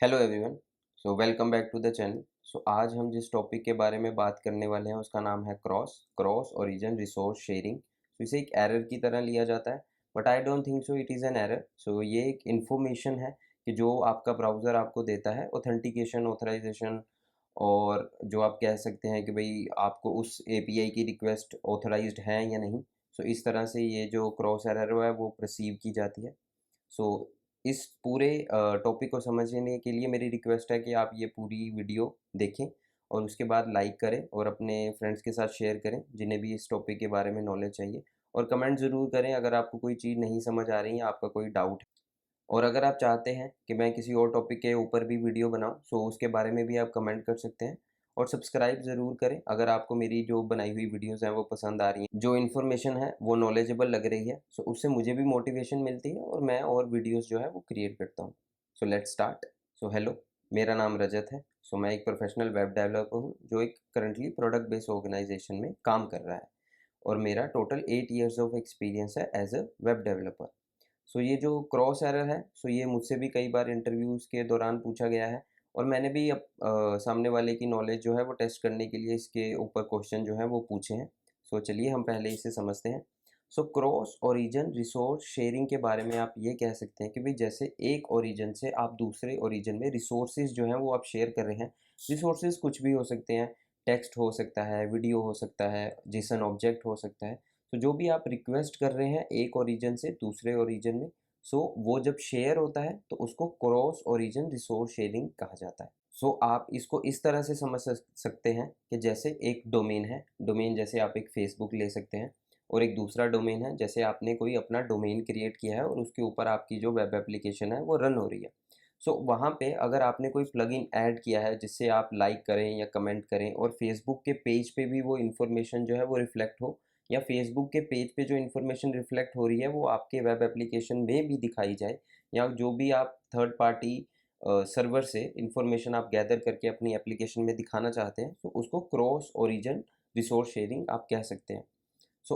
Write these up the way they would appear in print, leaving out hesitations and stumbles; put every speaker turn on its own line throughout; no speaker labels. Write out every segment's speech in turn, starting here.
Hello everyone. Welcome back to the channel. आज हम जिस टॉपिक के बारे में बात करने वाले हैं उसका नाम है क्रॉस ओरिजिन रिसोर्स शेयरिंग। इसे एक एरर की तरह लिया जाता है, but I don't think so it is an error. ये एक इन्फॉर्मेशन है कि जो आपका ब्राउज़र आपको देता है, ऑथेंटिकेशन, ऑथराइजेशन, और जो आप कह सकते हैं कि भाई आपको उस एपीआई की रिक्वेस्ट ऑथराइज्ड है या नहीं। इस तरह से ये जो क्रॉस एरर है वो परसीव की जाती है। सो इस पूरे टॉपिक को समझने के लिए मेरी रिक्वेस्ट है कि आप ये पूरी वीडियो देखें और उसके बाद लाइक करें और अपने फ्रेंड्स के साथ शेयर करें जिन्हें भी इस टॉपिक के बारे में नॉलेज चाहिए। और कमेंट ज़रूर करें अगर आपको कोई चीज़ नहीं समझ आ रही है, आपका कोई डाउट है। और अगर आप चाहते हैं कि मैं किसी और टॉपिक के ऊपर भी वीडियो बनाऊं, उसके बारे में भी आप कमेंट कर सकते हैं। और सब्सक्राइब ज़रूर करें अगर आपको मेरी जो बनाई हुई वीडियोस हैं वो पसंद आ रही हैं, जो इन्फॉर्मेशन है वो नॉलेजेबल लग रही है। उससे मुझे भी मोटिवेशन मिलती है और मैं और वीडियोस जो है वो क्रिएट करता हूँ। Let's start. हेलो, मेरा नाम रजत है। मैं एक प्रोफेशनल वेब डेवलपर हूँ जो एक करंटली प्रोडक्ट बेस्ड ऑर्गेनाइजेशन में काम कर रहा है। और मेरा टोटल 8 ईयर्स ऑफ एक्सपीरियंस है एज अ वेब डेवलपर। ये जो क्रॉस एरर है, ये मुझसे भी कई बार इंटरव्यूज़ के दौरान पूछा गया है। और मैंने भी सामने वाले की नॉलेज जो है वो टेस्ट करने के लिए इसके ऊपर क्वेश्चन जो है वो पूछे हैं। चलिए हम पहले इसे समझते हैं। क्रॉस ओरिजिन रिसोर्स शेयरिंग के बारे में आप ये कह सकते हैं कि भाई जैसे एक ओरिजिन से आप दूसरे ओरिजिन में रिसोर्सेज जो हैं वो आप शेयर कर रहे हैं। रिसोर्सेज कुछ भी हो सकते हैं, टेक्स्ट हो सकता है, वीडियो हो सकता है, जेसन ऑब्जेक्ट हो सकता है। जो भी आप रिक्वेस्ट कर रहे हैं एक ओरिजिन से दूसरे ओरिजिन में, वो जब शेयर होता है तो उसको क्रॉस ओरिजिन रिसोर्स शेयरिंग कहा जाता है। आप इसको इस तरह से समझ सकते हैं कि जैसे एक डोमेन है, डोमेन जैसे आप एक फेसबुक ले सकते हैं, और एक दूसरा डोमेन है जैसे आपने कोई अपना डोमेन क्रिएट किया है और उसके ऊपर आपकी जो वेब एप्लीकेशन है वो रन हो रही है। वहाँ पे अगर आपने कोई प्लगइन ऐड किया है जिससे आप लाइक करें या कमेंट करें और फेसबुक के पेज पे भी वो इन्फॉर्मेशन जो है वो रिफ्लेक्ट हो, या फेसबुक के पेज पे जो इन्फॉर्मेशन रिफ्लेक्ट हो रही है वो आपके वेब एप्लीकेशन में भी दिखाई जाए, या जो भी आप थर्ड पार्टी सर्वर से इन्फॉर्मेशन आप गैदर करके अपनी एप्लीकेशन में दिखाना चाहते हैं, तो उसको क्रॉस ओरिजिन रिसोर्स शेयरिंग आप कह सकते हैं।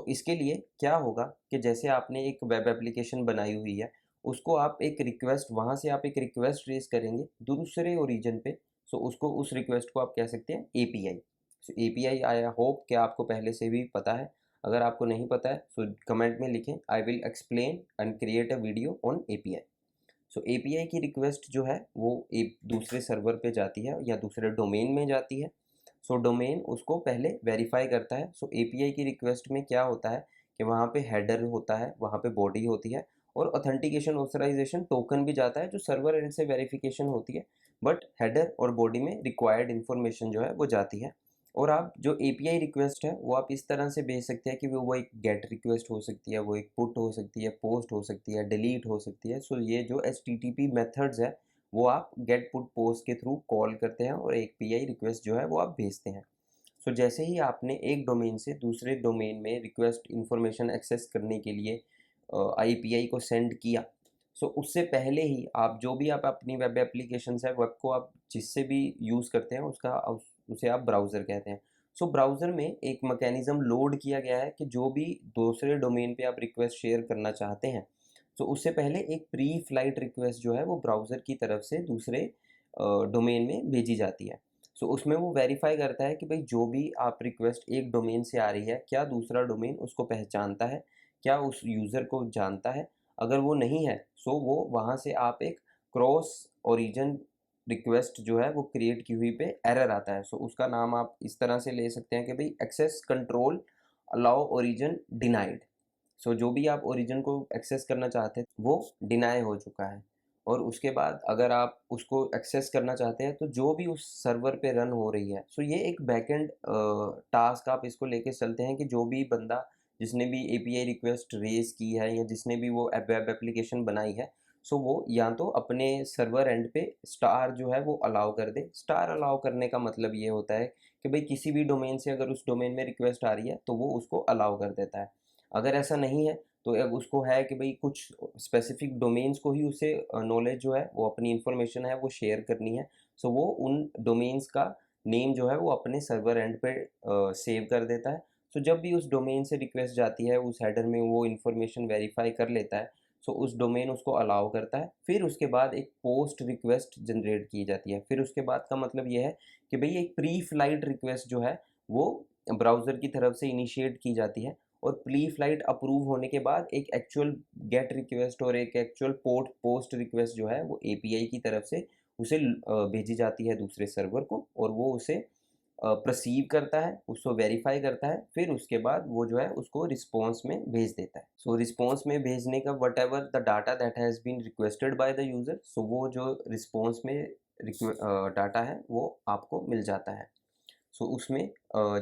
इसके लिए क्या होगा कि जैसे आपने एक वेब एप्लीकेशन बनाई हुई है, उसको आप एक रिक्वेस्ट, वहाँ से आप एक रिक्वेस्ट रेज़ करेंगे दूसरे ओरिजिन पे। उसको, उस रिक्वेस्ट को आप कह सकते हैं एपीआई। एपीआई आई होप कि आपको पहले से भी पता है। अगर आपको नहीं पता है कमेंट में लिखें, I will explain and create a video on API. API की रिक्वेस्ट जो है वो एक दूसरे सर्वर पे जाती है या दूसरे डोमेन में जाती है। डोमेन उसको पहले वेरीफाई करता है। एपीआई की रिक्वेस्ट में क्या होता है कि वहाँ पे हेडर होता है, वहाँ पे बॉडी होती है, और ऑथेंटिकेशन ऑथराइजेशन टोकन भी जाता है जो सर्वर एंड से वेरिफिकेशन होती है। बट हेडर और बॉडी में रिक्वायर्ड इन्फॉर्मेशन जो है वो जाती है। और आप जो एपीआई रिक्वेस्ट है वो आप इस तरह से भेज सकते हैं कि वो एक गेट रिक्वेस्ट हो सकती है, वो एक पुट हो सकती है, पोस्ट हो सकती है, डिलीट हो सकती है। ये जो एचटीटीपी मेथड्स है वो आप गेट पुट पोस्ट के थ्रू कॉल करते हैं और एक पीआई रिक्वेस्ट जो है वो आप भेजते हैं। जैसे ही आपने एक डोमेन से दूसरे डोमेन में रिक्वेस्ट इन्फॉर्मेशन एक्सेस करने के लिए आईपीआई को सेंड किया, उससे पहले ही आप जो भी आप अपनी वेब एप्लीकेशंस है, वेब को आप जिससे भी यूज़ करते हैं उसे आप ब्राउज़र कहते हैं। ब्राउज़र में एक मैकेनिज़्म लोड किया गया है कि जो भी दूसरे डोमेन पे आप रिक्वेस्ट शेयर करना चाहते हैं, उससे पहले एक प्री फ्लाइट रिक्वेस्ट जो है वो ब्राउज़र की तरफ से दूसरे डोमेन में भेजी जाती है। उसमें वो वेरीफाई करता है कि भाई जो भी आप रिक्वेस्ट एक डोमेन से आ रही है, क्या दूसरा डोमेन उसको पहचानता है, क्या उस यूज़र को जानता है। अगर वो नहीं है, वो वहाँ से आप एक क्रॉस ओरिजिन रिक्वेस्ट जो है वो क्रिएट की हुई पे एरर आता है। उसका नाम आप इस तरह से ले सकते हैं कि भाई access control allow origin denied. जो भी आप ओरिजिन को एक्सेस करना चाहते हैं वो डिनाई हो चुका है। और उसके बाद अगर आप उसको एक्सेस करना चाहते हैं तो जो भी उस सर्वर पे रन हो रही है, ये एक बैकएंड टास्क आप इसको लेके चलते हैं कि जो भी बंदा, जिसने भी एपीआई रिक्वेस्ट रेज की है या जिसने भी वो वेब एप्लीकेशन बनाई है, वो या तो अपने सर्वर एंड पे स्टार जो है वो अलाउ कर दे। स्टार अलाउ करने का मतलब ये होता है कि भाई किसी भी डोमेन से अगर उस डोमेन में रिक्वेस्ट आ रही है तो वो उसको अलाउ कर देता है। अगर ऐसा नहीं है तो अब उसको है कि भाई कुछ स्पेसिफिक डोमेन्स को ही उसे नॉलेज जो है वो अपनी इंफॉर्मेशन है वो शेयर करनी है। वो उन डोमेन्स का नेम जो है वो अपने सर्वर एंड पे सेव कर देता है। जब भी उस डोमेन से रिक्वेस्ट जाती है उस हेडर में वो इन्फॉर्मेशन वेरीफाई कर लेता है। सो उस डोमेन उसको अलाउ करता है। फिर उसके बाद एक पोस्ट रिक्वेस्ट जनरेट की जाती है। फिर उसके बाद का मतलब ये है कि भई एक प्री फ्लाइट रिक्वेस्ट जो है वो ब्राउज़र की तरफ से इनिशिएट की जाती है, और प्री फ्लाइट अप्रूव होने के बाद एक एक्चुअल गेट रिक्वेस्ट और एक एक्चुअल पोस्ट रिक्वेस्ट जो है वो एपीआई की तरफ से उसे भेजी जाती है दूसरे सर्वर को, और वो उसे परसीव करता है, उसको वेरीफाई करता है, फिर उसके बाद वो जो है उसको रिस्पॉन्स में भेज देता है। सो रिस्पॉन्स में भेजने का whatever the data that has been requested by the user, so वो जो रिस्पॉन्स में डाटा है वो आपको मिल जाता है। सो उसमें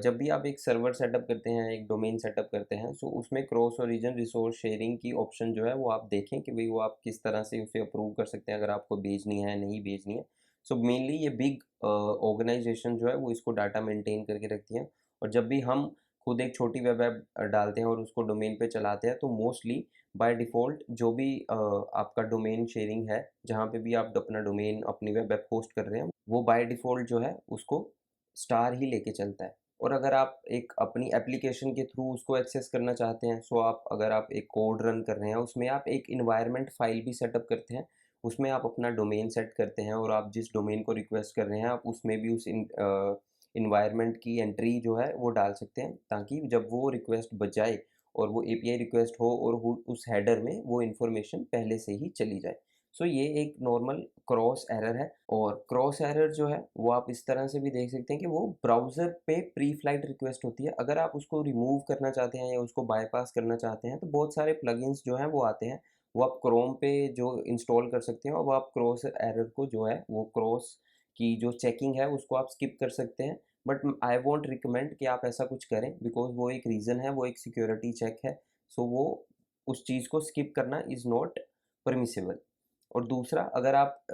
जब भी आप एक सर्वर सेटअप करते हैं, एक डोमेन सेटअप करते हैं, सो उसमें क्रॉस ओरिजिन रिसोर्स शेयरिंग की ऑप्शन जो है वो आप देखें कि भाई वो आप किस तरह से उसे अप्रूव कर सकते हैं, अगर आपको भेजनी है नहीं भेजनी है। सो मेनली ये बिग ऑर्गेनाइजेशन जो है वो इसको डाटा मेंटेन करके रखती है, और जब भी हम खुद एक छोटी वेब ऐप डालते हैं और उसको डोमेन पे चलाते हैं, तो मोस्टली बाय डिफ़ॉल्ट जो भी आपका डोमेन शेयरिंग है, जहाँ पे भी आप अपना डोमेन अपनी वेब ऐप होस्ट कर रहे हैं, वो बाय डिफ़ॉल्ट जो है उसको स्टार ही लेके चलता है। और अगर आप एक अपनी एप्लीकेशन के थ्रू उसको एक्सेस करना चाहते हैं, सो आप अगर आप एक कोड रन कर रहे हैं, उसमें आप एक एनवायरनमेंट फ़ाइल भी सेटअप करते हैं। उसमें आप अपना डोमेन सेट करते हैं, और आप जिस डोमेन को रिक्वेस्ट कर रहे हैं, आप उसमें भी उस एनवायरनमेंट की एंट्री जो है वो डाल सकते हैं, ताकि जब वो रिक्वेस्ट बजाए और वो एपीआई रिक्वेस्ट हो और वो उस हेडर में वो इन्फॉर्मेशन पहले से ही चली जाए। सो ये एक नॉर्मल क्रॉस एरर है, और क्रॉस एरर जो है वो आप इस तरह से भी देख सकते हैं कि वो ब्राउज़र पे प्री फ्लाइट रिक्वेस्ट होती है। अगर आप उसको रिमूव करना चाहते हैं या उसको बायपास करना चाहते हैं, तो बहुत सारे प्लगइन्स जो हैं वो आते हैं। वो आप क्रोम पे जो इंस्टॉल कर सकते हैं, और वो आप क्रॉस एरर को जो है वो क्रॉस की जो चेकिंग है उसको आप स्किप कर सकते हैं। बट आई वोंट रिकमेंड कि आप ऐसा कुछ करें, बिकॉज़ वो एक रीज़न है, वो एक सिक्योरिटी चेक है। सो वो उस चीज़ को स्किप करना इज़ नॉट परमिसिबल। और दूसरा, अगर आप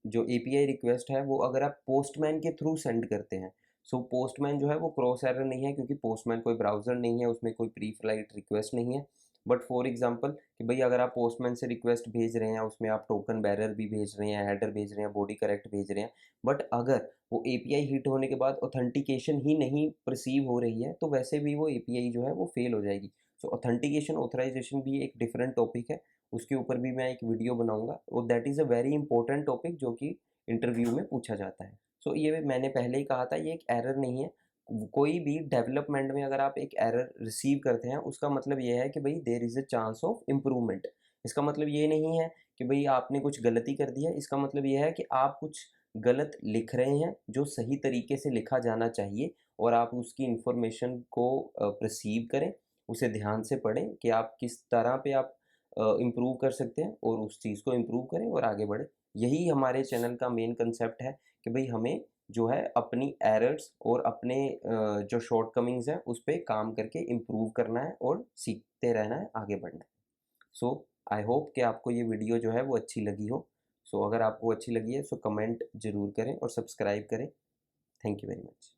जो एपीआई रिक्वेस्ट है वो अगर आप पोस्टमैन के थ्रू सेंड करते हैं, सो पोस्टमैन जो है वो क्रॉस एरर नहीं है, क्योंकि पोस्टमैन कोई ब्राउज़र नहीं है, उसमें कोई प्री फ्लाइट रिक्वेस्ट नहीं है। बट फॉर एग्ज़ाम्पल कि भई अगर आप पोस्टमैन से रिक्वेस्ट भेज रहे हैं, उसमें आप टोकन बेरर भी भेज रहे हैं, हेडर भेज रहे हैं, बॉडी करेक्ट भेज रहे हैं, बट अगर वो एपीआई हिट होने के बाद ऑथेंटिकेशन ही नहीं रिसीव हो रही है, तो वैसे भी वो एपीआई जो है वो फेल हो जाएगी। सो ऑथेंटिकेशन, ऑथराइज़ेशन भी एक डिफरेंट टॉपिक है, उसके ऊपर भी मैं एक वीडियो बनाऊँगा, और that is a very important topic जो कि इंटरव्यू में पूछा जाता है। सो ये मैंने पहले ही कहा था, ये एक एरर नहीं है। कोई भी डेवलपमेंट में अगर आप एक एरर रिसीव करते हैं, उसका मतलब ये है कि भई there is a chance of improvement. इसका मतलब ये नहीं है कि भई आपने कुछ गलती कर दी है, इसका मतलब ये है कि आप कुछ गलत लिख रहे हैं, जो सही तरीके से लिखा जाना चाहिए, और आप उसकी इन्फॉर्मेशन को पर्सीव करें, उसे ध्यान से पढ़ें कि आप किस तरह पे आप इम्प्रूव कर सकते हैं, और उस चीज़ को इम्प्रूव करें और आगे बढ़ें। यही हमारे चैनल का मेन कांसेप्ट है कि भई हमें जो है अपनी एरर्स और अपने जो शॉर्टकमिंग्स हैं उस पे काम करके इम्प्रूव करना है, और सीखते रहना है, आगे बढ़ना है। सो आई होप कि आपको ये वीडियो जो है वो अच्छी लगी हो। सो अगर आपको अच्छी लगी है, सो कमेंट ज़रूर करें और सब्सक्राइब करें। Thank you very much.